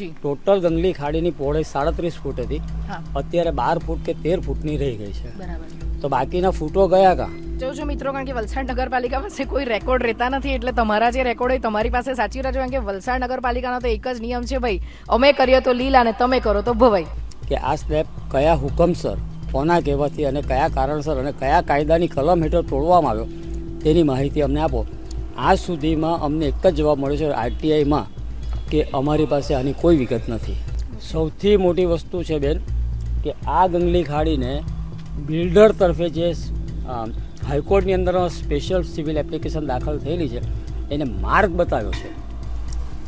Total ગંગલી ખાડીની પહોળાઈ 37 ફૂટ હતી, અત્યારે 12 ફૂટ કે 13 ફૂટની રહી ગઈ છે. તો બાકીના ફૂટો ગયા કા જોજો મિત્રો, કારણ કે વલસાડ નગરપાલિકા પાસે કોઈ રેકોર્ડ રહેતા નથી, એટલે તમારા જે રેકોર્ડ હોય તમારી પાસે સાચવી રાખજો. કારણ કે વલસાડ નગરપાલિકાનો તો એક જ નિયમ છે ભાઈ, અમે કરીએ તો લીલા અને તમે કરો તો ભવાઈ. કે આ સ્લેબ કયા હુકમસર, કોના કહેવાથી અને કયા કારણસર અને કયા કાયદાની કલમ હેઠળ તોડવામાં આવ્યો તેની માહિતી અમને આપો. આજ સુધીમાં અમને એક જ જવાબ મળ્યો છે આરટીઆઈમાં કે અમારી પાસે આની કોઈ વિગત નથી. સૌથી મોટી વસ્તુ છે બેન કે આ ગંગલી ખાડીને બિલ્ડર તરફે જે હાઈકોર્ટની અંદર સ્પેશિયલ સિવિલ એપ્લિકેશન દાખલ થયેલી છે એને માર્ગ બતાવ્યો છે.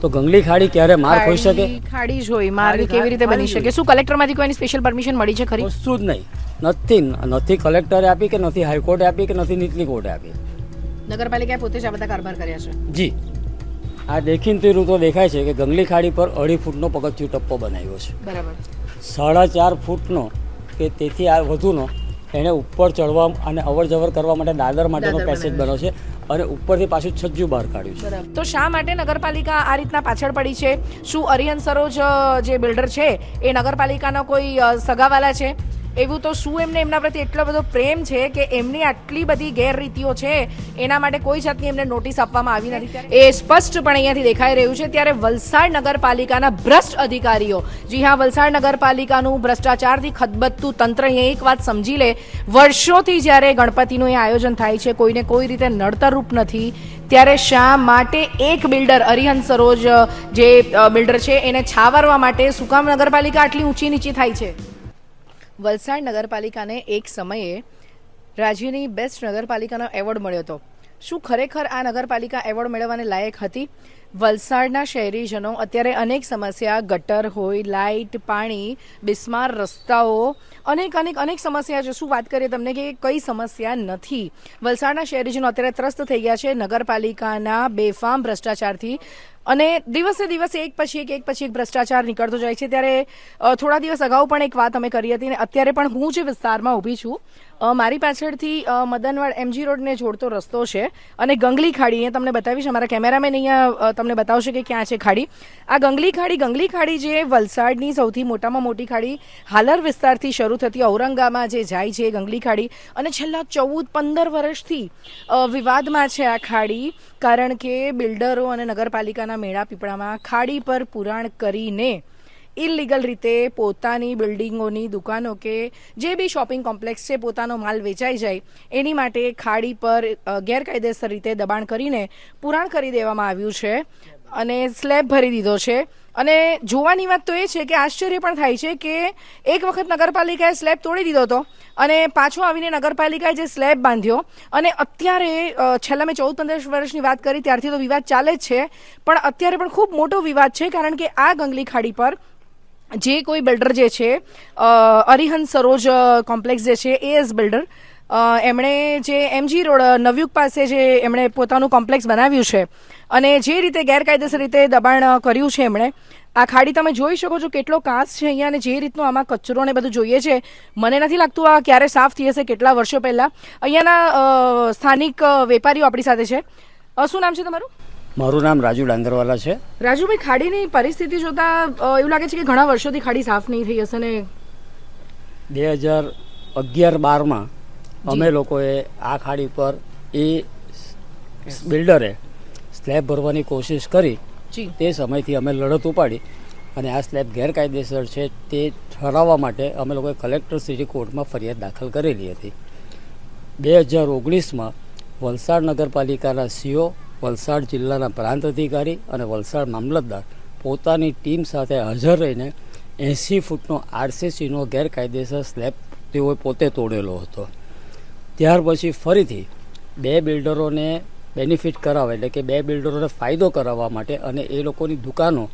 તો ગંગલી ખાડી ક્યારે માર્ગ હોઈ શકે? ખાડી જ હોય, માર્ગ કેવી રીતે બની શકે? શું કલેક્ટરમાંથી કોઈની સ્પેશિયલ પરમિશન મળી છે ખરી? વસ્તુ જ નહીં, નથી કલેક્ટરે આપી કે નથી હાઈકોર્ટે આપી કે નથી નીચલી કોર્ટે આપી. નગરપાલિકાએ પોતે જ આ બધા કારભાર કર્યા છે. જી, આ દેખીતી રૂતો દેખાય છે કે ગંગલી ખાડી પર 2.5 ફૂટનો પગથિયું ટપ્પો બનાવ્યો છે. બરાબર. 4.5 ફૂટનો કે તેથી આ વધુનો એને ઉપર ચડવા અને અવર જવર કરવા માટે દાદર માટેનો પેસેજ બન્યો છે અને ઉપરથી પાછું છજ્જુ બહાર કાઢ્યું છે. તો શા માટે નગરપાલિકા આ રીતના પાછળ પડી છે? શું અરિહંત સરોજ જે બિલ્ડર છે એ નગરપાલિકાનો કોઈ સગાવાલા છે? એવું તો શું એમને એમના પ્રત્યે એટલો બધો પ્રેમ છે કે એમની આટલી બધી ગેરરીતિઓ છે એના માટે કોઈ જાતની એમને નોટિસ આપવામાં આવી નથી? એ સ્પષ્ટપણે અહીંયાથી દેખાઈ રહ્યું છે. ત્યારે વલસાડ નગરપાલિકાના ભ્રષ્ટ અધિકારીઓ, જી હા, વલસાડ નગરપાલિકાનું ભ્રષ્ટાચારથી ખદબદતું તંત્ર અહીંયા એક વાત સમજી લે, વર્ષોથી જ્યારે ગણપતિનું એ આયોજન થાય છે કોઈને કોઈ રીતે નડતરરૂપ નથી, ત્યારે શા માટે એક બિલ્ડર અરિહંત સરોજ જે બિલ્ડર છે એને છાવરવા માટે શું કામ નગરપાલિકા આટલી ઊંચી નીચી થાય છે? વલસાડ નગરપાલિકાને એક સમયે રાજ્યની બેસ્ટ નગરપાલિકાનો એવોર્ડ મળ્યો હતો. શું ખરેખર આ નગરપાલિકા એવોર્ડ મેળવવાને લાયક હતી? વલસાડના શહેરીજનો અત્યારે અનેક સમસ્યા, ગટર હોય, લાઇટ, પાણી, બિસ્માર રસ્તાઓ, અનેક સમસ્યા છે. શું વાત કરીએ તમને કે કઈ સમસ્યા નથી? વલસાડના શહેરીજનો અત્યારે ત્રસ્ત થઈ ગયા છે નગરપાલિકાના બેફામ ભ્રષ્ટાચારથી, અને દિવસે દિવસે એક પછી એક ભ્રષ્ટાચાર નીકળતો જાય છે. ત્યારે થોડા દિવસ અગાઉ પણ એક વાત અમે કરી હતી ને અત્યારે પણ હું જે વિસ્તારમાં ઊભી છું મારી પાછળથી મદનવાડ MG રોડને જોડતો રસ્તો છે અને ગંગલી ખાડી, અહીંયા તમને બતાવીશ, અમારા કેમેરામેન અહીંયા તમને બતાવશે કે ક્યાં છે ખાડી. આ ગંગલી ખાડી જે વલસાડની સૌથી મોટામાં મોટી ખાડી, હાલર વિસ્તારથી શરૂ થતી ઔરંગામાં જે જાય છે ગંગલી ખાડી, અને છેલ્લા 14-15 વર્ષથી વિવાદમાં છે આ ખાડી, કારણ કે બિલ્ડરો અને નગરપાલિકાના મેળા પીપળામાં ખાડી પર પુરાણ કરીને ઇલીગલ રીતે પોતાની બિલ્ડિંગોની દુકાનો કે જે બી શોપિંગ કોમ્પ્લેક્સ છે પોતાનો માલ વેચાઈ જાય એની માટે ખાડી પર ગેરકાયદેસર રીતે દબાણ કરીને પુરાણ કરી દેવામાં આવ્યું છે અને સ્લેબ ભરી દીધો છે. અને જોવાની વાત તો એ છે કે આશ્ચર્ય પણ થાય છે કે એક વખત નગરપાલિકાએ સ્લેબ તોડી દીધો હતો અને પાછો આવીને નગરપાલિકાએ જે સ્લેબ બાંધ્યો, અને અત્યારે છેલ્લા મેં 14-15 વર્ષની વાત કરી ત્યારથી તો વિવાદ ચાલે જ છે, પણ અત્યારે પણ ખૂબ મોટો વિવાદ છે, કારણ કે આ ગંગલી ખાડી પર જે કોઈ બિલ્ડર જે છે અરિહંત સરોજ કોમ્પ્લેક્સ જે છે AS બિલ્ડર, એમણે જે MG રોડ નવયુગ પાસે જે એમણે પોતાનું કોમ્પ્લેક્સ બનાવ્યું છે અને જે રીતે ગેરકાયદેસર રીતે દબાણ કર્યું છે એમણે, આ ખાડી તમે જોઈ શકો છો કેટલો કાંસ છે અહીંયા, અને જે રીતનું આમાં કચરો ને બધું જોઈએ છે મને નથી લાગતું આ ક્યારે સાફ થઈ હશે, કેટલા વર્ષો પહેલા. અહીંયાના સ્થાનિક વેપારીઓ આપણી સાથે છે. શું નામ છે તમારું? મારું નામ રાજુ ડાંગરવાલા છે. રાજુભાઈ, ખાડીની પરિસ્થિતિ જોતા એવું લાગે છે કે ઘણા વર્ષોથી ખાડી સાફ નહીં થઈ હશે ને? 2011-12માં અમે લોકોએ આ ખાડી પર એ બિલ્ડરે સ્લેબ ભરવાની કોશિશ કરી, તે સમયથી અમે લડત ઉપાડી અને આ સ્લેબ ગેરકાયદેસર છે તે ઠરાવવા માટે અમે લોકોએ કલેક્ટર સિટી કોર્ટમાં ફરિયાદ દાખલ કરેલી હતી. 2019માં વલસાડ નગરપાલિકાના CO, વલસાડ જિલ્લાના પ્રાંત અધિકારી અને વલસાડ મામલતદાર પોતાની ટીમ સાથે હાજર રહીને 80 ફૂટનો RCCનો ગેરકાયદેસર સ્લેબ તેઓએ પોતે તોડેલો હતો. ત્યાર પછી ફરીથી 2 બિલ્ડરોને બેનિફિટ કરાવે, એટલે કે 2 બિલ્ડરોને ફાયદો કરાવવા માટે અને એ લોકોની દુકાનો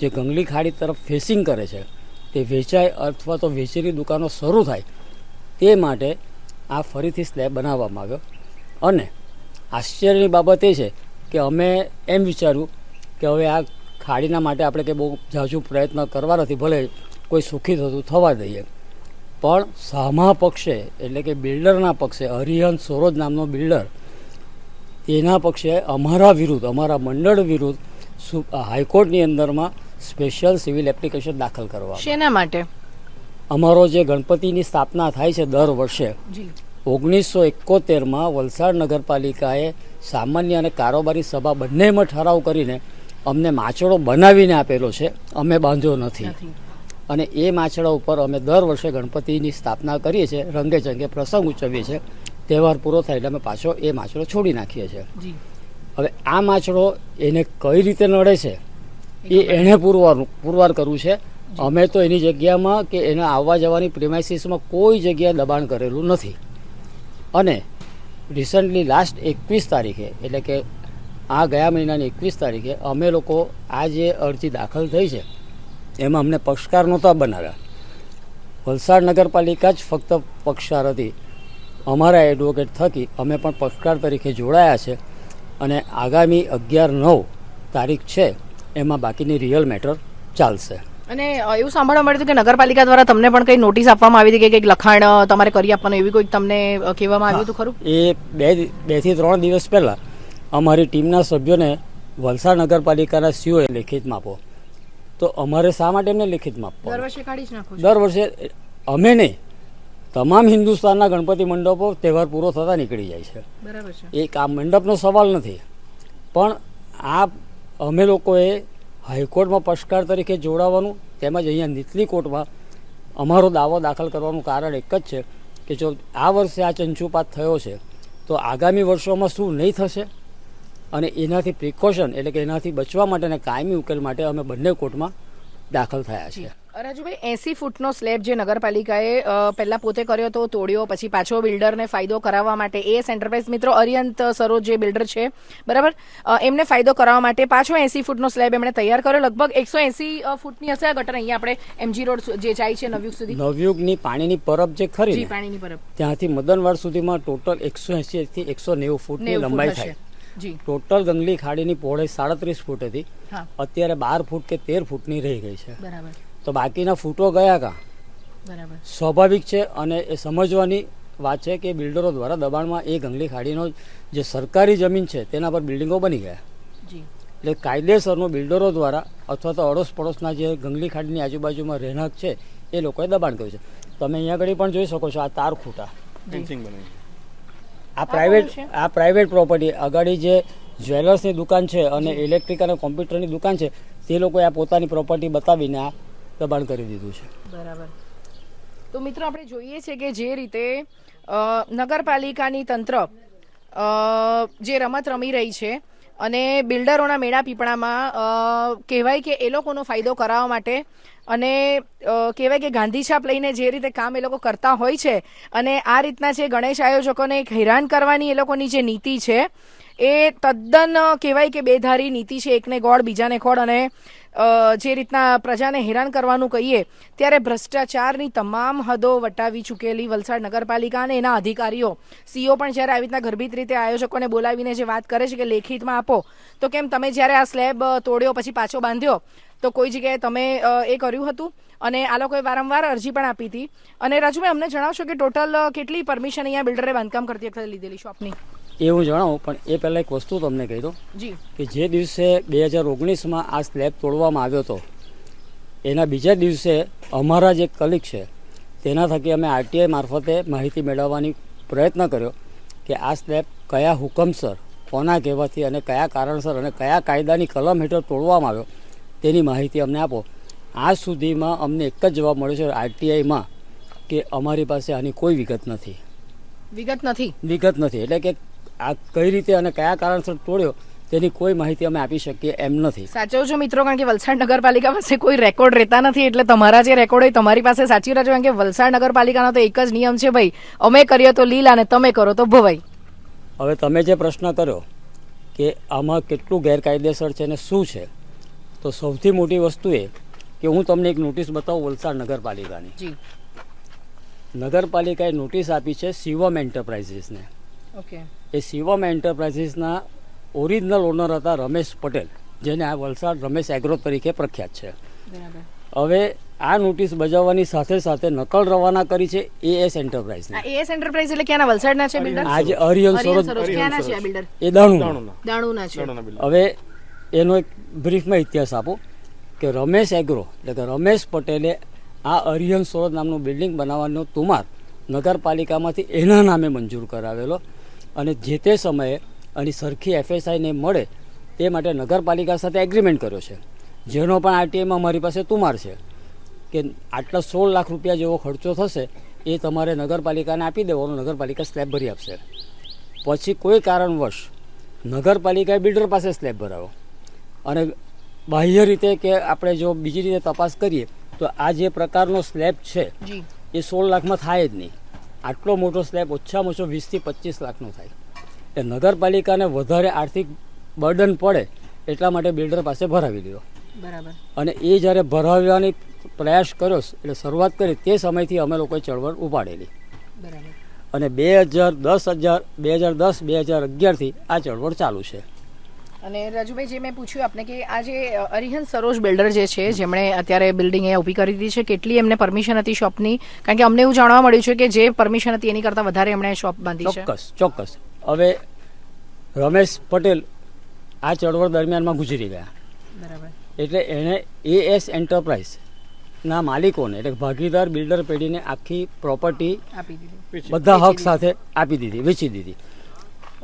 જે ગંગલી ખાડી તરફ ફેસિંગ કરે છે તે વેચાય અથવા તો વેચેલી દુકાનો શરૂ થાય તે માટે આ ફરીથી સ્લેબ બનાવવામાં આવ્યો. અને આશ્ચર્યની બાબત એ છે કે અમે એમ વિચાર્યું કે હવે આ ખાડીના માટે આપણે કંઈ બહુ ઝાઝુ પ્રયત્ન કરવા નથી, ભલે કોઈ સુખી થતું થવા દઈએ, પણ સામા પક્ષે એટલે કે બિલ્ડરના પક્ષે અરિહંત સરોજ નામનો બિલ્ડર, તેના પક્ષે અમારા મંડળ વિરુદ્ધ હાઈકોર્ટની અંદરમાં સ્પેશિયલ સિવિલ એપ્લિકેશન દાખલ કરવા. શેના માટે? અમારો જે ગણપતિની સ્થાપના થાય છે દર વર્ષે, 1971માં વલસાડ નગરપાલિકાએ સામાન્ય અને કારોબારી સભા બંનેમાં ઠરાવ કરીને અમને માછડો બનાવીને આપેલો છે, અમે બાંધ્યો નથી. અને એ માછડા ઉપર અમે દર વર્ષે ગણપતિની સ્થાપના કરીએ છીએ, રંગે ચંગે પ્રસંગ ઉજવીએ છીએ. તહેવાર પૂરો થાય એટલે અમે પાછો એ માછડો છોડી નાખીએ છીએ. હવે આ માછડો એને કઈ રીતે નડે છે એ એણે પુરવાર કરવું છે. અમે તો એની જગ્યામાં કે એના આવવા જવાની પ્રિમાઇસીસમાં કોઈ જગ્યાએ દબાણ કરેલું નથી. અને રિસન્ટલી લાસ્ટ 21 તારીખે એટલે કે આ ગયા મહિનાની 21 તારીખે અમે લોકો આ જે અરજી દાખલ થઈ છે એમાં અમને પક્ષકાર નહોતા બનાવ્યા. વલસાડ નગરપાલિકા જ ફક્ત પક્ષકાર હતી. અમારા એડવોકેટ થકી અમે પણ પક્ષકાર તરીકે જોડાયા છે અને આગામી 11/9 તારીખ છે એમાં બાકીની રિયલ મેટર ચાલશે. અને એવું સાંભળવા મળ્યું હતું કે નગરપાલિકા દ્વારા તમને પણ કંઈ નોટિસ આપવામાં આવી હતી કે કંઈક લખાણ તમારે કરી આપવાનું એવી કોઈ તમને કહેવામાં આવ્યું હતું ખરું? એ 2 થી 3 દિવસ પહેલાં અમારી ટીમના સભ્યોને વલસાડ નગરપાલિકાના સીઓએ લેખિતમાં આપો. તો અમારે શા માટે એમને લેખિતમાં આપો? દર વર્ષે કાઢી જ નાખો. દર વર્ષે અમે નહીં, તમામ હિન્દુસ્તાનના ગણપતિ મંડપો તહેવાર પૂરો થતા નીકળી જાય છે. બરાબર છે. એક આ મંડપનો સવાલ નથી, પણ આ અમે લોકોએ હાઈકોર્ટમાં પક્ષકાર તરીકે જોડાવાનું તેમજ અહીંયા નીચલી કોર્ટમાં અમારો દાવો દાખલ કરવાનું કારણ એક જ છે કે જો આ વર્ષે આ ચંચુપાત થયો છે તો આગામી વર્ષોમાં શું નહીં થશે, અને એનાથી પ્રિકોશન એટલે કે એનાથી બચવા માટે અને કાયમી ઉકેલ માટે અમે બંને કોર્ટમાં દાખલ થયા છે. રાજુભાઈ, 80 ફૂટનો સ્લેબ જે નગરપાલિકાએ પહેલા પોતે કર્યો તો તોડ્યો, પછી પાછો બિલ્ડરને ફાયદો કરાવવા માટે એસ એન્ટરપ્રાઇઝ મિત્રો અરિયંત સરોજ જે બિલ્ડર છે બરાબર, એમને ફાયદો કરાવવા માટે પાછો 80 ફૂટનો સ્લેબ એમણે તૈયાર કર્યો. લગભગ 180 ફૂટની હશે આ ગટર અહીંયા આપણે એમજી રોડ જે જાય છે નવયુગ સુધી. નવયુગની પાણીની પરબ જે ખરી પાણીની પરબ ત્યાંથી મદનવાડ સુધીમાં ટોટલ 180 થી 190 ફૂટની લંબાઈ થાય. ટોટલ ગંગલી ખાડીની પહોળાઈ 37 ફૂટ હતી, અત્યારે 12 ફૂટ કે 13 ફૂટની રહી ગઈ છે. બરાબર. તો બાકીના ફૂટો ગયા કા? બરાબર. સ્વાભાવિક છે અને એ સમજવાની વાત છે કે બિલ્ડરો દ્વારા દબાણમાં એ ગંગલી ખાડીનો જે સરકારી જમીન છે તેના પર બિલ્ડિંગો બની ગયા. એટલે કાયદેસરનો બિલ્ડરો દ્વારા અથવા તો અડોશ પડોશના જે ગંગલી ખાડીની આજુબાજુમાં રહેણાંક છે એ લોકોએ દબાણ કર્યું છે. તમે અહીંયા આગળ પણ જોઈ શકો છો આ તાર ખૂટા, આ પ્રાઇવેટ પ્રોપર્ટી. આગળ જે જ્વેલર્સની દુકાન છે અને ઇલેક્ટ્રિક અને કોમ્પ્યુટરની દુકાન છે તે લોકોએ આ પોતાની પ્રોપર્ટી બતાવીને આ દબાણ કરી દીધું છે. બરાબર. તો મિત્રો આપણે જોઈએ છે કે જે રીતે નગરપાલિકાની તંત્ર જે રમત રમી રહી છે અને બિલ્ડરોના મેળા પીપળામાં કહેવાય કે એ લોકોનો ફાયદો કરાવવા માટે અને કહેવાય કે ગાંધી છાપ લઈને જે રીતે કામ એ લોકો કરતા હોય છે અને આ રીતના જે ગણેશ આયોજકોને હેરાન કરવાની એ લોકોની જે નીતિ છે એ તદ્દન કહેવાય કે બેધારી નીતિ છે. એકને ગોળ બીજાને ખોળ. અને જે રીતના પ્રજાને હેરાન કરવાનું કહીએ ત્યારે ભ્રષ્ટાચારની તમામ હદો વટાવી ચૂકેલી વલસાડ નગરપાલિકા અને એના અધિકારીઓ, સીઓ પણ જ્યારે આવી રીતના ગર્ભિત રીતે આયોજકોને બોલાવીને જે વાત કરે છે કે લેખિતમાં આપો, તો કેમ તમે જ્યારે આ સ્લેબ તોડ્યો પછી પાછો બાંધ્યો તો કોઈ જગ્યાએ તમે એ કર્યું હતું? અને આ લોકોએ વારંવાર અરજી પણ આપી હતી. અને રાજુભાઈ, અમને જણાવશો કે ટોટલ કેટલી પરમિશન અહીંયા બિલ્ડરે બાંધકામ કરતી વખતે લીધેલી શોપની? એ હું જણાવું, પણ એ પહેલાં એક વસ્તુ તમને કહી દઉં કે જે દિવસે 2019માં આ સ્લેબ તોડવામાં આવ્યો હતો એના બીજા દિવસે અમારા જે કલીગ છે તેના થકી અમે આરટીઆઈ મારફતે માહિતી મેળવવાની પ્રયત્ન કર્યો કે આ સ્લેબ કયા હુકમસર, કોના કહેવાથી અને કયા કારણસર અને કયા કાયદાની કલમ હેઠળ તોડવામાં આવ્યો તેની માહિતી અમને આપો. આજ સુધીમાં અમને એક જ જવાબ મળ્યો છે આરટીઆઈમાં કે અમારી પાસે આની કોઈ વિગત નથી. વિગત નથી એટલે કે આ કઈ રીતે અને કયા કારણસર તોડ્યો તેની કોઈ માહિતી અમે આપી શકીએ એમ નથી. સાચો છો મિત્રો, કારણ કે વલસાડ નગરપાલિકા પાસે કોઈ રેકોર્ડ રહેતા નથી, એટલે તમારા જે રેકોર્ડ હોય તમારી પાસે સાચી રહેજો. કારણ કે વલસાડ નગરપાલિકાનો તો એક જ નિયમ છે ભાઈ, અમે કરીએ તો લીલા અને તમે કરો તો ભવાઈ. હવે તમે જે પ્રશ્ન કર્યો કે આમાં કેટલું ગેરકાયદેસર છે અને શું છે, તો સૌથી મોટી વસ્તુ એ કે હું તમને એક નોટિસ બતાવું વલસાડ નગરપાલિકાની. નગરપાલિકાએ નોટિસ આપી છે શિવમ એન્ટરપ્રાઇઝીસને. એ શિવમ એન્ટરપ્રાઇઝીસના ઓરિજિનલ ઓનર હતા રમેશ પટેલ, જેને આ વલસાડ રમેશ એગ્રો તરીકે પ્રખ્યાત છે. હવે આ નોટિસ બજાવવાની સાથે સાથે નકલ રવાના કરી છે એએસ એન્ટરપ્રાઇઝ. એએસ એન્ટરપ્રાઇઝ એટલે ક્યાંના? વલસાડના છે બિલ્ડર. આજે અરિયન સરોજ ક્યાંના છે આ બિલ્ડર? એ દાણુના છે. દાણુના છે. હવે એનો એક બ્રીફમાં ઇતિહાસ આપો કે રમેશ એગ્રો એટલે કે રમેશ પટેલે આ અરિહંત સરોજ નામનું બિલ્ડિંગ બનાવવાનો તુમાર નગરપાલિકામાંથી એના નામે મંજૂર કરાવેલો અને જે તે સમયે આની સરખી FSIને મળે તે માટે નગરપાલિકા સાથે એગ્રીમેન્ટ કર્યો છે, જેનો પણ આરટીઆઈમાં મારી પાસે તુમાર છે કે આટલા 16 લાખ રૂપિયા જેવો ખર્ચો થશે એ તમારે નગરપાલિકાને આપી દેવાનો, નગરપાલિકા સ્લેબ ભરી આપશે. પછી કોઈ કારણવશ નગરપાલિકાએ બિલ્ડર પાસે સ્લેબ ભરાવો અને બાહ્ય રીતે કે આપણે જો બીજી રીતે તપાસ કરીએ તો આ જે પ્રકારનો સ્લેબ છે એ 16 લાખમાં થાય જ નહીં. આટલો મોટો સ્લેબ ઓછામાં ઓછો 20 થી 25 લાખનો થાય. એટલે નગરપાલિકાને વધારે આર્થિક બર્ડન પડે એટલા માટે બિલ્ડર પાસે ભરાવી લીધો. બરાબર. અને એ જ્યારે ભરાવવાની પ્રયાસ કર્યો એટલે શરૂઆત કરી તે સમયથી અમે લોકોએ ચળવળ ઉપાડેલી. બરાબર. અને 2010-2011થી આ ચળવળ ચાલુ છે. અને રાજુભાઈ, જે મેં પૂછ્યું આપને કે આ જે અરિહંત સરોજ બિલ્ડર જે છે જેમણે અત્યારે બિલ્ડિંગ અહીંયા ઊભી કરી દીધી છે, કેટલી એમને પરમિશન હતી શોપની? કારણ કે અમને એવું જાણવા મળ્યું છે કે જે પરમિશન હતી એની કરતાં વધારે એમણે શોપ બાંધી છે. ચોક્કસ. હવે રમેશ પટેલ આ ચળવળ દરમિયાનમાં ગુજરી ગયા. બરાબર. એટલે એણે AS એન્ટરપ્રાઇઝના માલિકોને એટલે ભાગીદાર બિલ્ડર પેઢીને આખી પ્રોપર્ટી આપી દીધી, બધા હક સાથે આપી દીધી, વેચી દીધી.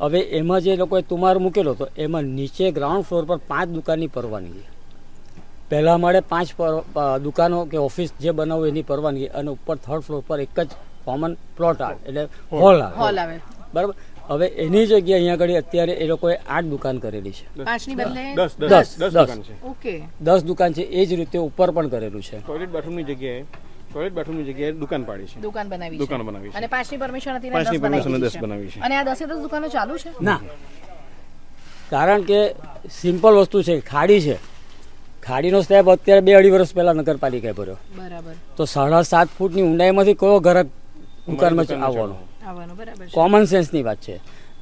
હવે એમાં જે લોકોએ તુમાર મૂકેલો હતો એમાં નીચે ગ્રાઉન્ડ ફ્લોર પર 5 દુકાનની પરવાનગી, પહેલા માળે 5 દુકાનો કે ઓફિસ જે બનાવવું એની પરવાનગી, અને ઉપર 3rd ફ્લોર પર એક જ કોમન પ્લોટ આવે એટલે હોલ આવે. બરાબર. હવે એની જગ્યાએ અહીંયા આગળ અત્યારે એ લોકોએ 8 દુકાન કરેલી છે. 5 ની બદલે 10 દુકાન છે. એ જ રીતે ઉપર પણ કરેલું છે. ટોયલેટ બાથરૂમની જગ્યાએ દુકાન પાડી છે, દુકાન બનાવી છે. અને 5 ની પરમિશન હતી ને 5 ની 10 પરમિશન 10 બનાવી છે. અને આ 10 દુકાનો ચાલુ છે? ના, કારણ કે સિમ્પલ વસ્તુ છે, ખાડી છે. ખાડીનો સ્લેબ અત્યારે 2-2.5 વર્ષ પહેલા નગરપાલિકાએ ભર્યો. બરાબર. તો 7.5 ફૂટની ઊંડાઈમાંથી કયો ગ્રાહક દુકાનમાં આવવાનો? બરાબર. કોમન સેન્સની વાત છે.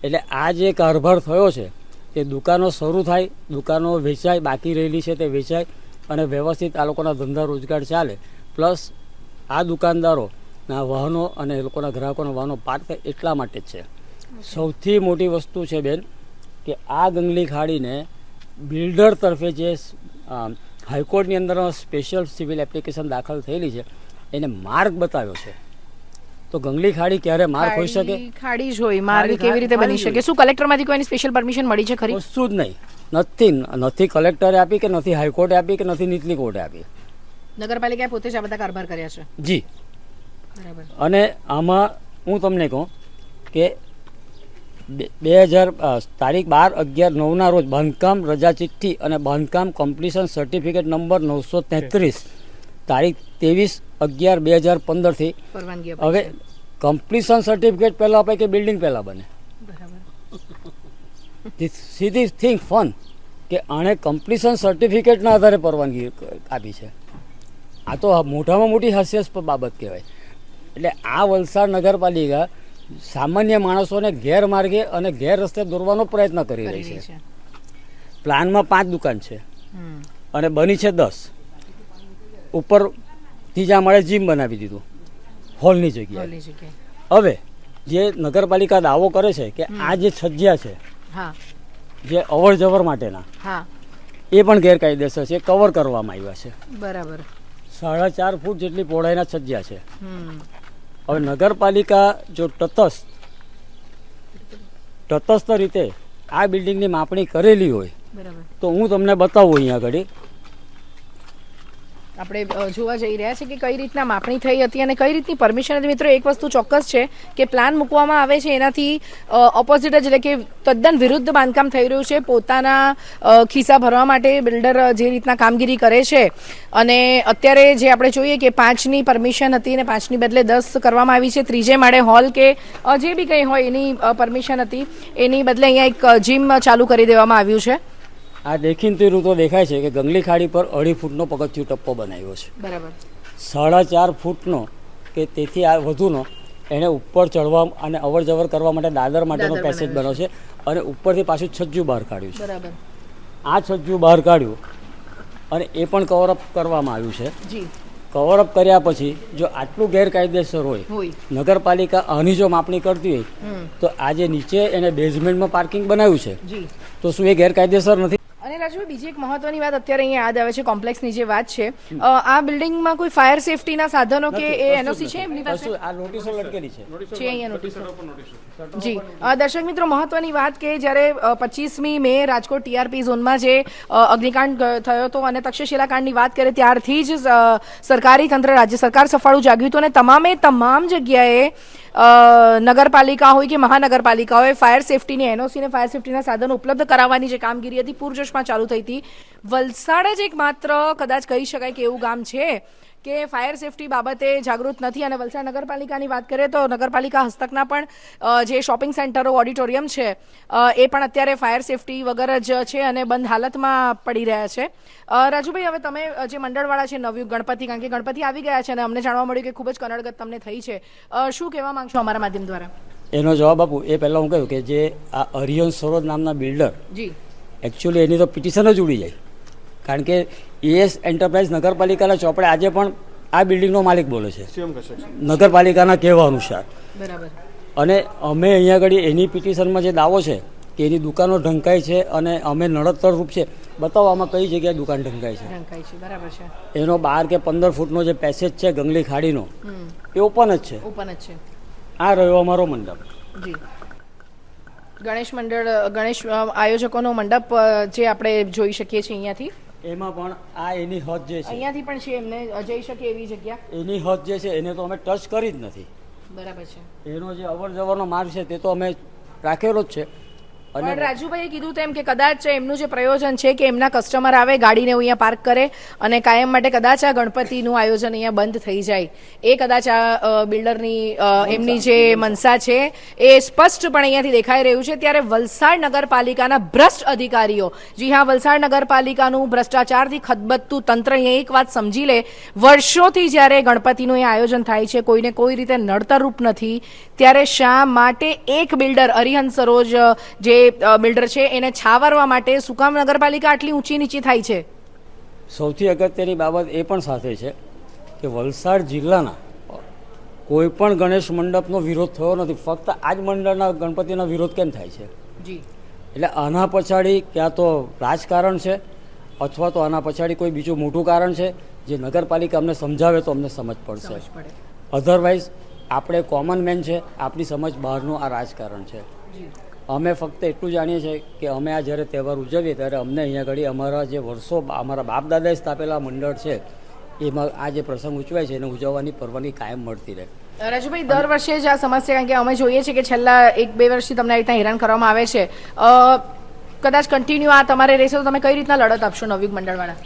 એટલે આ જે કારભાર થયો છે તે દુકાનો શરૂ થાય, દુકાનો વેચાય, બાકી રહેલી છે તે વેચાય અને વ્યવસ્થિત આ લોકોના ધંધા રોજગાર ચાલે, પ્લસ આ દુકાનદારોના વાહનો અને એ લોકોના ગ્રાહકોના વાહનો પાર થાય એટલા માટે જ છે. સૌથી મોટી વસ્તુ છે બેન કે આ ગંગલી ખાડીને બિલ્ડર તરફે જે હાઈકોર્ટની અંદર સ્પેશિયલ સિવિલ એપ્લિકેશન દાખલ થયેલી છે એને માર્ગ બતાવ્યો છે. તો ગંગલી ખાડી ક્યારે માર્ગ હોઈ શકે? ખાડી જ હોય, માર્ગ કેવી રીતે બની શકે? શું કલેક્ટરમાંથી કોઈની સ્પેશિયલ પરમિશન મળી છે ખરી? કશું જ નહીં. નથી કલેક્ટરે આપી કે નથી હાઈકોર્ટે આપી કે નથી નીચલી કોર્ટે આપી. નગરપાલિકાએ પોતે જ આ બધા કારભાર કર્યા છે. જી. બરાબર. અને આમાં હું તમને કહું કે 2000 તારીખ 12/11/9 ના રોજ બાંધકામ રજા ચિઠ્ઠી અને બાંધકામ કમ્પ્લીશન સર્ટિફિકેટ નંબર 933 તારીખ 23/11/2015 થી પરવાનગી હવે કમ્પ્લીશન સર્ટિફિકેટ પહેલા અપાય કે બિલ્ડિંગ પહેલા બને? બરાબર. સીધી થિંક ફન કે આણે કમ્પ્લીશન સર્ટિફિકેટના આધારે પરવાનગી આપી છે. આ તો મોટામાં મોટી હાસ્યાસ્પદ બાબત કહેવાય. એટલે આ વલસાડ નગરપાલિકા સામાન્ય માણસોને ગેરમાર્ગે અને ગેર રસ્તે દોરવાનો પ્રયત્ન કરી રહી છે. પ્લાનમાં 5 દુકાન છે અને બની છે 10. ઉપર ત્રીજા માળે જીમ બનાવી દીધું હોલની જગ્યાએ. હવે જે નગરપાલિકા દાવો કરે છે કે આ જે છજ્જા છે જે અવર જવર માટેના એ પણ ગેરકાયદેસર છે, કવર કરવામાં આવ્યા છે. બરાબર. 4.5 ફૂટ જેટલી પહોળાઈના છજ્જા છે. હવે નગરપાલિકા જો તટસ્થ રીતે આ બિલ્ડિંગની માપણી કરેલી હોય તો હું તમને બતાવું. અહીંયા આગળ આપણે જોવા જઈ રહ્યા છે કે કઈ રીતના માપણી થઈ હતી અને કઈ રીતની પરમિશન હતી. મિત્રો, એક વસ્તુ ચોક્કસ છે કે પ્લાન મૂકવામાં આવે છે એનાથી ઓપોઝિટ જ એટલે કે તદ્દન વિરુદ્ધ બાંધકામ થઈ રહ્યું છે. પોતાના ખિસ્સા ભરવા માટે બિલ્ડર જે રીતના કામગીરી કરે છે અને અત્યારે જે આપણે જોઈએ કે 5ની પરમિશન હતી અને 5ની બદલે 10 કરવામાં આવી છે. ત્રીજે માળે હોલ કે જે બી કંઈ હોય એની પરમિશન હતી, એની બદલે અહીંયા એક જીમ ચાલુ કરી દેવામાં આવ્યું છે. આ દેખીતી તો દેખાય છે કે ગંગલી ખાડી પર 2.5 ફૂટનો પગથિયું ટપ્પો બનાવ્યો છે. બરાબર. 4.5 ફૂટનો કે તેથી આ વધુનો એને ઉપર ચડવા અને અવર જવર કરવા માટે દાદર માટેનો પેસેજ બન્યો છે અને ઉપરથી પાછું છજ્જું બહાર કાઢ્યું છે. બરાબર. આ છજ્જું બહાર કાઢ્યું અને એ પણ કવરઅપ કરવામાં આવ્યું છે. કવરઅપ કર્યા પછી જો આટલું ગેરકાયદેસર હોય, નગરપાલિકા આની જો માપણી કરતી હોય તો આજે નીચે એને બેઝમેન્ટમાં પાર્કિંગ બનાવ્યું છે તો શું એ ગેરકાયદેસર નથી? અને રાજુભાઈ બીજી એક મહત્વની વાત અત્યારે અહીંયા યાદ આવે છે, કોમ્પ્લેક્સની જે વાત છે, આ બિલ્ડિંગમાં કોઈ ફાયર સેફટીના સાધનો કે એ એનઓસી છે એમની પાસે? આ નોટિસો લટકેલી છે. અહીંયા નોટિસો. જી દર્શક મિત્રો, મહત્વની વાત કે જ્યારે 25મી મે રાજકોટ ટીઆરપી ઝોનમાં જે અગ્નિકાંડ થયો હતો અને તક્ષશિલા કાંડની વાત કરીએ ત્યારથી જ સરકારી તંત્ર, રાજ્ય સરકાર સફાળું જાગ્યું હતું અને તમામ જગ્યાએ નગરપાલિકા હોય કે મહાનગરપાલિકા હોય ફાયર સેફટીની એનઓસી ને ફાયર સેફટીના સાધનો ઉપલબ્ધ કરાવવાની જે કામગીરી હતી પૂરજોશમાં ચાલુ થઈ હતી. વલસાડ જ એકમાત્ર કદાચ કહી શકાય કે એવું ગામ છે કે ફાયર સેફટી બાબતે જાગૃત નથી. અને વલસાડ નગરપાલિકાની વાત કરીએ તો નગરપાલિકા હસ્તકના પણ જે શોપિંગ સેન્ટરો, ઓડિટોરિયમ છે એ પણ અત્યારે ફાયર સેફટી વગર જ છે અને બંધ હાલતમાં પડી રહ્યા છે. રાજુભાઈ, હવે તમે જે મંડળવાળા છે નવયુગ ગણપતિ, કારણ કે ગણપતિ આવી ગયા છે અને અમને જાણવા મળ્યું કે ખૂબ જ કનડગત તમને થઈ છે, શું કહેવા માંગશો અમારા માધ્યમ દ્વારા? એનો જવાબ આપું એ પહેલાં હું કહ્યું કે જે આ અરિયન સરોજ નામના બિલ્ડર, જી એકચ્યુઅલી એની તો પિટિશન જ ઉડી જાય, કારણ કે એએસ એન્ટરપ્રાઇઝ નગરપાલિકાના ચોપડે આજે પણ આ બિલ્ડિંગનો માલિક બોલે છે નગરપાલિકાના કહેવા અનુસાર. બરાબર. અને અમે અહીંયા આગળ એની પિટિશનમાં જે દાવો છે કે એની દુકાનો ઢંકાઈ છે અને અમે નડતર રૂપ છે, બતાવો આમાં કઈ જગ્યાએ દુકાન ઢંકાઈ છે. બરાબર છે. એનો 12 કે 15 ફૂટનો જે પેસેજ છે ગંગલી ખાડીનો એ ઓપન જ છે. આ રહ્યો અમારો મંડપ. જી, ગણેશ આયોજકોનો મંડપ જે આપણે જોઈ શકીએ છીએ અહીંયાથી. એમાં પણ આ એની હદ જે છે અહીંયાથી પણ છે, એમને જઈ શકે એવી જગ્યા. એની હદ જે છે એને તો અમે ટચ કરી જ નથી. બરાબર છે. એનો જે અવર જવરનો માર્ગ છે તે તો અમે રાખેલો જ છે. પણ રાજુભાઈએ કીધું તેમ કે કદાચ એમનું જે પ્રયોજન છે કે એમના કસ્ટમર આવે, ગાડીને અહીંયા પાર્ક કરે અને કાયમ માટે કદાચ આ ગણપતિનું આયોજન અહીંયા બંધ થઈ જાય, એ કદાચ આ બિલ્ડરની એમની જે મનસા છે એ સ્પષ્ટપણે અહીંયાથી દેખાઈ રહ્યું છે. ત્યારે વલસાડ નગરપાલિકાના ભ્રષ્ટ અધિકારીઓ, જી હા, વલસાડ નગરપાલિકાનું ભ્રષ્ટાચારથી ખદબદતું તંત્ર અહીંયા એક વાત સમજી લે, વર્ષોથી જ્યારે ગણપતિનું એ આયોજન થાય છે કોઈને કોઈ રીતે નડતરરૂપ નથી, ત્યારે શા માટે એક બિલ્ડર અરિહંત સરોજ જે બિલ્ડર છે એને છાવરવા માટે શું કામ નગરપાલિકા આટલી ઊંચી નીચી થાય છે? સૌથી અગત્યની બાબત એ પણ સાથે છે કે વલસાડ જિલ્લાના કોઈ પણ ગણેશ મંડપનો વિરોધ થયો નથી, ફક્ત આ જ મંડળના ગણપતિનો વિરોધ કેમ થાય છે? જી, એટલે આના પછાડી ક્યાં તો રાજકારણ છે અથવા તો આના પછાડી કોઈ બીજું મોટું કારણ છે જે નગરપાલિકા અમને સમજાવે તો અમને સમજ પડશે. અધરવાઇઝ આપણે કોમન મેન છે, આપણી સમજ બહારનું આ રાજકારણ છે. અમે ફક્ત એટલું જાણીએ છીએ કે અમે આ જ્યારે તહેવાર ઉજવીએ ત્યારે અમને અહીંયા આગળ અમારા જે વર્ષો અમારા બાપ દાદાએ સ્થાપેલા મંડળ છે એમાં આ જે પ્રસંગ ઉજવાય છે એને ઉજવવાની પરવાનગી કાયમ મળતી રહે. રાજુભાઈ, દર વર્ષે જ આ સમસ્યા, કારણ કે અમે જોઈએ છીએ કે છેલ્લા 1-2 વર્ષથી તમને આવી રીતના હેરાન કરવામાં આવે છે, કદાચ કન્ટિન્યુ આ તમારે રહેશે તો તમે કઈ રીતના લડત આપશો નવયુગ મંડળવાળા?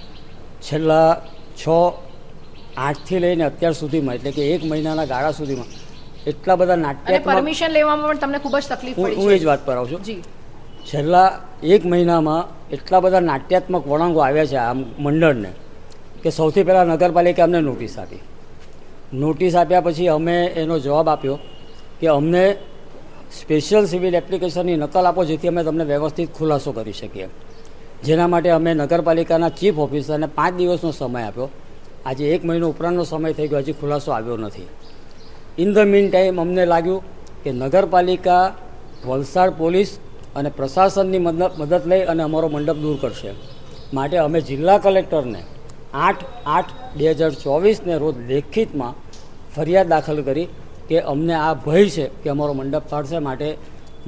છેલ્લા 6-8થી લઈને અત્યાર સુધીમાં, એટલે કે 1 મહિનાના ગાળા સુધીમાં એટલા બધા નાટ્યાત્મક પરમિશન લેવામાં પણ તમને ખૂબ જ તકલીફ પડી છે. હું એ જ વાત પર આવું છું. જી, છેલ્લા 1 મહિનામાં એટલા બધા નાટ્યાત્મક વળાંકો આવ્યા છે આ મંડળને કે સૌથી પહેલાં નગરપાલિકા અમને નોટિસ આપ્યા પછી અમે એનો જવાબ આપ્યો કે અમને સ્પેશિયલ સિવિલ એપ્લિકેશનની નકલ આપો જેથી અમે તમને વ્યવસ્થિત ખુલાસો કરી શકીએ. જેના માટે અમે નગરપાલિકાના ચીફ ઓફિસરને 5 દિવસનો સમય આપ્યો. આજે 1 મહિનો ઉપરાંતનો સમય થઈ ગયો, હજી ખુલાસો આવ્યો નથી. ઇન ધ મીન ટાઈમ અમને લાગ્યું કે નગરપાલિકા, વલસાડ પોલીસ અને પ્રશાસનની મદદ લઈ અને અમારો મંડપ દૂર કરશે. માટે અમે જિલ્લા કલેક્ટરને 8/8/2024ને રોજ લેખિતમાં ફરિયાદ દાખલ કરી કે અમને આ ભય છે કે અમારો મંડપ ફાળશે, માટે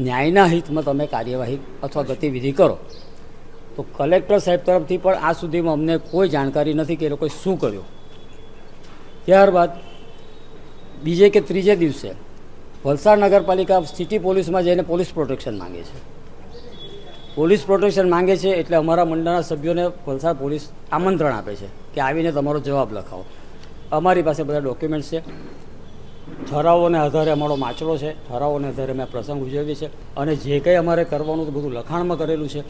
ન્યાયના હિતમાં તમે કાર્યવાહી અથવા ગતિવિધિ કરો. તો કલેક્ટર સાહેબ તરફથી પણ આ સુધીમાં અમને કોઈ જાણકારી નથી કે એ લોકોએ શું કર્યું. ત્યારબાદ બીજે કે ત્રીજે દિવસે વલસાડ નગરપાલિકા સિટી પોલીસમાં જઈને પોલીસ પ્રોટેક્શન માંગે છે. પોલીસ પ્રોટેક્શન માંગે છે એટલે અમારા મંડળના સભ્યોને વલસાડ પોલીસ આમંત્રણ આપે છે કે આવીને તમારો જવાબ લખાવો. અમારી પાસે બધા ડોક્યુમેન્ટ્સ છે, ઠરાવોને આધારે અમારો માચડો છે, ઠરાવોને આધારે અમે પ્રસંગ ઉજવીએ છીએ અને જે કંઈ અમારે કરવાનું તો બધું લખાણમાં કરેલું છે.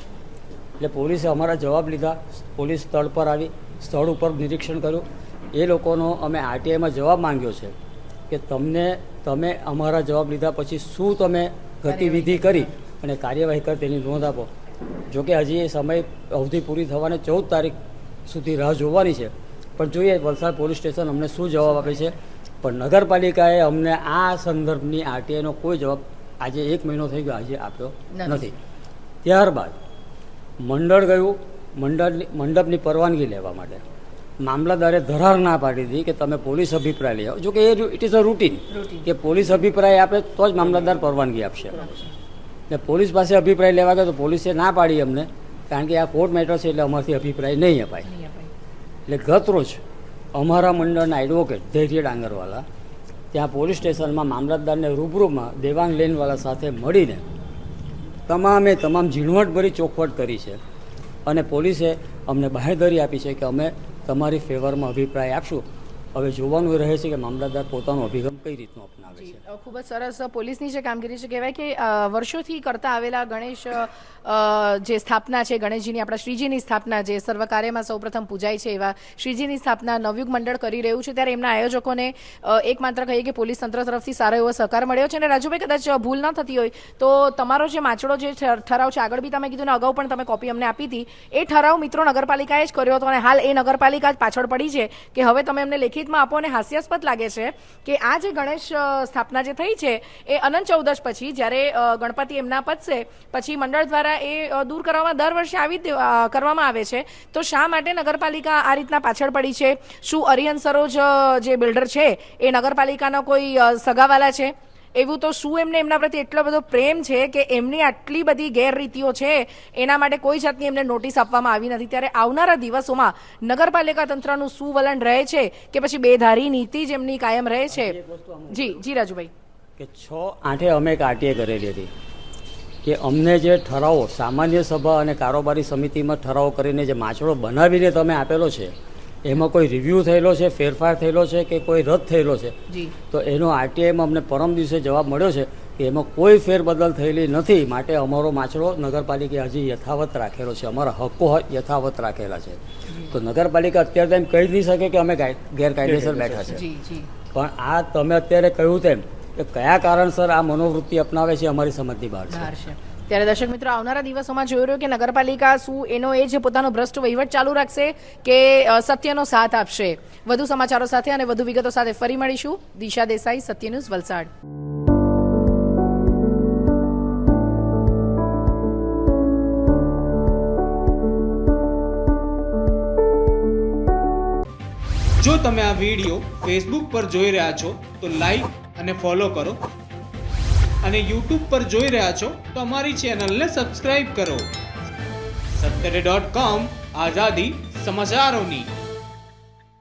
એટલે પોલીસે અમારા જવાબ લીધા, પોલીસ સ્થળ પર આવી, સ્થળ ઉપર નિરીક્ષણ કર્યું. એ લોકોનો અમે આરટીઆઈમાં જવાબ માંગ્યો છે કે તમે અમારા જવાબ લીધા પછી શું તમે ગતિવિધિ કરી અને કાર્યવાહી કરી તેની નોંધ આપો. જોકે હજી એ સમય અવધિ પૂરી થવાને 14 તારીખ સુધી રાહ જોવાની છે, પણ જોઈએ વલસાડ પોલીસ સ્ટેશન અમને શું જવાબ આપે છે. પણ નગરપાલિકાએ અમને આ સંદર્ભની આરટીઆઈનો કોઈ જવાબ આજે 1 મહિનો થઈ ગયો આજે આપ્યો નથી. ત્યારબાદ મંડળ ગયું, મંડપની પરવાનગી લેવા માટે મામલતદારે ધરાર ના પાડી હતી કે તમે પોલીસ અભિપ્રાય લઈ આવો. જો કે ઇટ ઇઝ અ રૂટીન કે પોલીસ અભિપ્રાય આપે તો જ મામલતદાર પરવાનગી આપશે. ને પોલીસ પાસે અભિપ્રાય લેવા ગયા તો પોલીસે ના પાડી અમને, કારણ કે આ કોર્ટ મેટર છે એટલે અમારથી અભિપ્રાય નહીં અપાય. એટલે ગત રોજ અમારા મંડળના એડવોકેટ ધૈર્ય ડાંગરવાલા ત્યાં પોલીસ સ્ટેશનમાં મામલતદારને રૂબરૂમાં દેવાંગ લેનવાલા સાથે મળીને તમામ ઝીણવટભરી ચોખવટ કરી છે અને પોલીસે અમને બાહેધરી આપી છે કે અમે તમારી ફેવરમાં અભિપ્રાય આપશું. હવે જોવાનું રહે છે કે મામલતદાર પોતાનો અભિગમ કઈ રીતનો અપનાવે છે. ખૂબ જ સરસ પોલીસની જે કામગીરી છે, કહેવાય કે વર્ષોથી કરતા આવેલા ગણેશ જે સ્થાપના છે, ગણેશજીની આપણા શ્રીજીની સ્થાપના જે સર્વ કાર્યમાં સૌપ્રથમ પૂજાય છે એવા શ્રીજીની સ્થાપના નવયુગ મંડળ કરી રહ્યું છે, ત્યારે એમના આયોજકોને એકમાત્ર કહીએ કે પોલીસ તંત્ર તરફથી સારો એવો સહકાર મળ્યો છે. અને રાજુભાઈ, કદાચ ભૂલ ન થતી હોય તો તમારો જે માચડો જે ઠરાવ છે, આગળ બી તમે કીધું ને અગાઉ પણ તમે કોપી અમને આપી હતી, એ ઠરાવ મિત્રો નગરપાલિકાએ જ કર્યો હતો અને હાલ એ નગરપાલિકા જ પાછળ પડી છે કે હવે તમે એમને લેખિતમાં આપો. અને હાસ્યાસ્પદ લાગે છે કે આ જે ગણેશ સ્થાપના જે થઈ છે એ અનંત ચૌદશ પછી જ્યારે ગણપતિ એમના પતશે પછી મંડળ દ્વારા એ દૂર કરવામાં દર વર્ષે કરવામાં આવે છે. તો શા માટે નગરપાલિકા આ રીતના પાછળ પડી છે? શું અરિયન સરોજ જે બિલ્ડર છે એ નગરપાલિકાનો કોઈ સગાવાલા છે? એવું તો શું એમને એમના પ્રત્યે એટલો બધો પ્રેમ છે કે એમની આટલી બધી ગેરરીતિઓ છે એના માટે કોઈ જાતની એમને નોટિસ આપવામાં આવી નથી? ત્યારે આવનારા દિવસોમાં નગરપાલિકા તંત્રનું શું વલણ રહે છે કે પછી બેધારી નીતિ જ એમની કાયમ રહે છે? જી રાજુભાઈ. કે 6/8 અમે એક આરટીએ કરેલી હતી કે અમને જે ઠરાવો સામાન્ય સભા અને કારોબારી સમિતિમાં ઠરાવો કરીને જે માચડો બનાવીને તમે આપેલો છે એમાં કોઈ રિવ્યૂ થયેલો છે, ફેરફાર થયેલો છે કે કોઈ રદ થયેલો છે? તો એનો આરટીઆઈમાં અમને પરમ દિવસે જવાબ મળ્યો છે કે એમાં કોઈ ફેરબદલ થયેલી નથી. માટે અમારો માચડો નગરપાલિકાએ હજી યથાવત રાખેલો છે, અમારા હક્કો યથાવત રાખેલા છે. તો નગરપાલિકા અત્યારે એમ કહી નહીં શકે કે અમે ગેરકાયદેસર બેઠા છે. પણ આ તમે અત્યારે કહ્યું તેમ કે કયા કારણસર આ મનોવૃત્તિ અપનાવે છે અમારી સમજની બહાર છે. ત્યારે દર્શક મિત્રો, આવનારા દિવસોમાં જોઈ રહ્યો કે નગરપાલિકા શું એનો એ જે પોતાનો ભ્રષ્ટ વહીવટ ચાલુ રાખશે કે સત્યનો સાથ આપશે? વધુ સમાચારો સાથે અને વધુ વિગતો સાથે ફરી મળીશું. દિશા દેસાઈ, સત્ય ન્યૂઝ, વલસાડ. જો તમે આ વિડીયો ફેસબુક પર જોઈ રહ્યા છો તો લાઈક અને ફોલો કરો, અને યુટ્યુબ પર જોઈ રહ્યા છો તો અમારી ચેનલને સબસ્ક્રાઇબ કરો. સત્તરે.com, આઝાદી સમાચારોની.